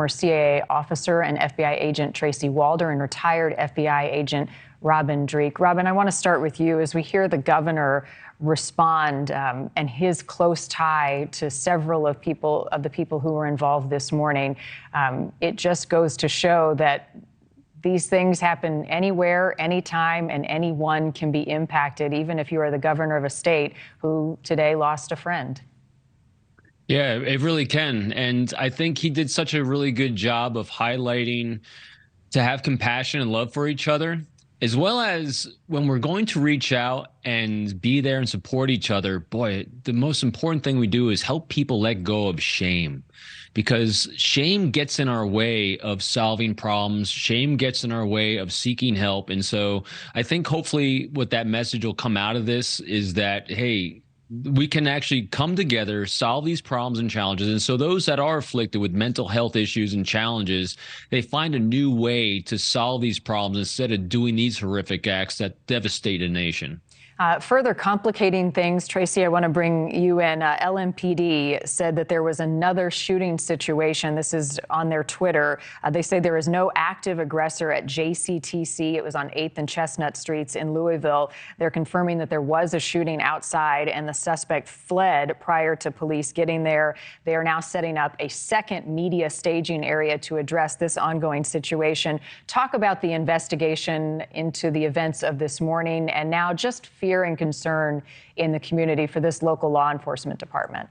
former CIA officer and FBI agent Tracy Walder and retired FBI agent Robin Dreeke. Robin, I want to start with you as we hear the governor respond and his close tie to several of the people who were involved this morning. It just goes to show that these things happen anywhere, anytime, and anyone can be impacted, even if you are the governor of a state who today lost a friend. Yeah, it really can. And I think he did such a really good job of highlighting to have compassion and love for each other, as well as when we're going to reach out and be there and support each other. Boy, the most important thing we do is help people let go of shame, because shame gets in our way of solving problems. Shame gets in our way of seeking help. And so I think hopefully what that message will come out of this is that, hey, we can actually come together, solve these problems and challenges. And so those that are afflicted with mental health issues and challenges, they find a new way to solve these problems instead of doing these horrific acts that devastate a nation. Further complicating things, Tracy, I want to bring you in. LMPD said that there was another shooting situation. This is on their Twitter. They say there is no active aggressor at JCTC. It was on 8th and Chestnut Streets in Louisville. They're confirming that there was a shooting outside and the suspect fled prior to police getting there. They are now setting up a second media staging area to address this ongoing situation. Talk about the investigation into the events of this morning and now just fear and concern in the community for this local law enforcement department.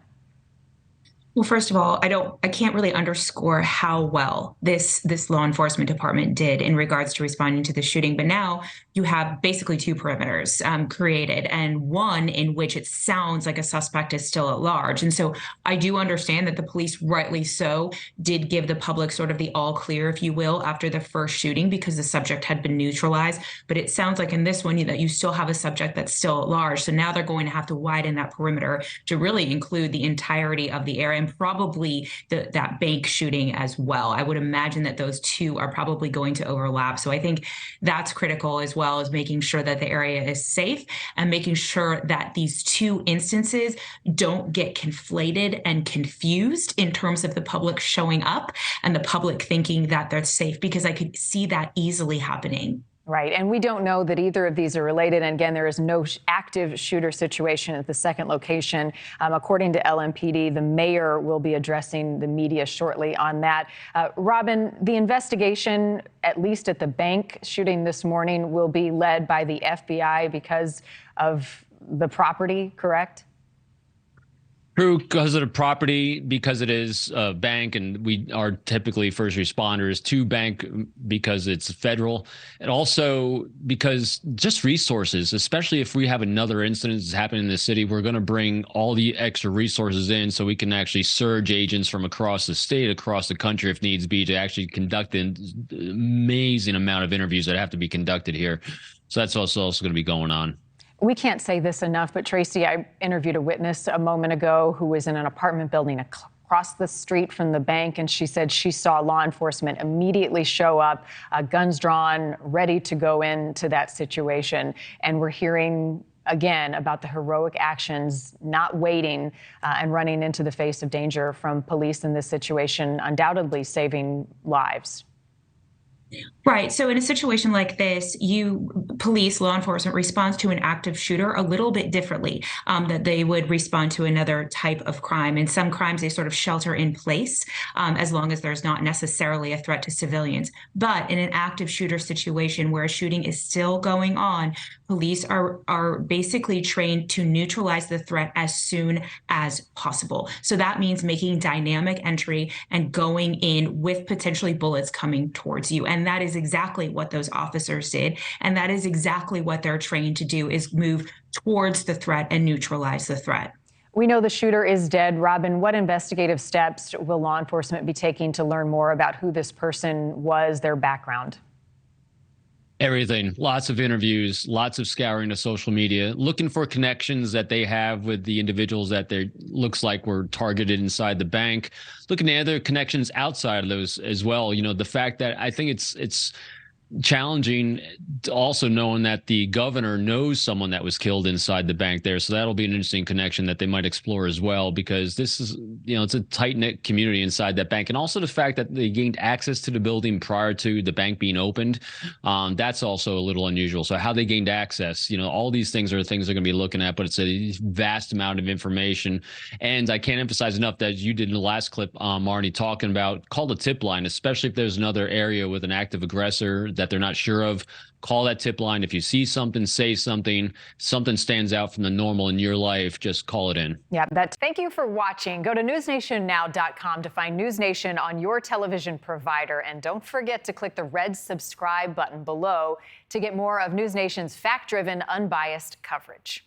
Well, first of all, I can't really underscore how well this law enforcement department did in regards to responding to the shooting. But now you have basically two perimeters created, and one in which it sounds like a suspect is still at large. And so I do understand that the police, rightly so, did give the public sort of the all clear, if you will, after the first shooting because the subject had been neutralized. But it sounds like in this one that you still have a subject that's still at large. So now they're going to have to widen that perimeter to really include the entirety of the area. Probably that bank shooting as well. I would imagine that those two are probably going to overlap. So I think that's critical, as well as making sure that the area is safe and making sure that these two instances don't get conflated and confused in terms of the public showing up and the public thinking that they're safe, because I could see that easily happening. Right. And we don't know that either of these are related. And again, there is no active shooter situation at the second location. According to LMPD, the mayor will be addressing the media shortly on that. Robin, the investigation, at least at the bank shooting this morning, will be led by the FBI because of the property, correct? True, because of the property, because it is a bank, and we are typically first responders to bank because it's federal, and also because just resources, especially if we have another incident that's happening in the city, we're going to bring all the extra resources in so we can actually surge agents from across the state, across the country if needs be, to actually conduct an amazing amount of interviews that have to be conducted here. So that's also going to be going on. We can't say this enough, but Tracy, I interviewed a witness a moment ago who was in an apartment building across the street from the bank, and she said she saw law enforcement immediately show up, guns drawn, ready to go into that situation. And we're hearing again about the heroic actions, not waiting and running into the face of danger from police in this situation, undoubtedly saving lives. Right. So in a situation like this, police, law enforcement responds to an active shooter a little bit differently that they would respond to another type of crime. In some crimes, they sort of shelter in place as long as there's not necessarily a threat to civilians. But in an active shooter situation where a shooting is still going on, police are basically trained to neutralize the threat as soon as possible. So that means making dynamic entry and going in with potentially bullets coming towards you. And that is exactly what those officers did. And that is exactly what they're trained to do, is move towards the threat and neutralize the threat. We know the shooter is dead. Robin, what investigative steps will law enforcement be taking to learn more about who this person was, their background? Everything. Lots of interviews, lots of scouring of social media, looking for connections that they have with the individuals that they looks like were targeted inside the bank, looking at other connections outside of those as well. You know, the fact that I think it's challenging, also knowing that the governor knows someone that was killed inside the bank there. So that'll be an interesting connection that they might explore as well, because this is, it's a tight-knit community inside that bank. And also the fact that they gained access to the building prior to the bank being opened, that's also a little unusual. So how they gained access, all these things are things they're going to be looking at, but it's a vast amount of information. And I can't emphasize enough that you did in the last clip, Marni, talking about call the tip line, especially if there's another area with an active aggressor that they're not sure of. Call that tip line. If you see something, say something stands out from the normal in your life, just call it in. Yeah, thank you for watching. Go to newsnationnow.com to find News Nation on your television provider. And don't forget to click the red subscribe button below to get more of News Nation's fact-driven, unbiased coverage.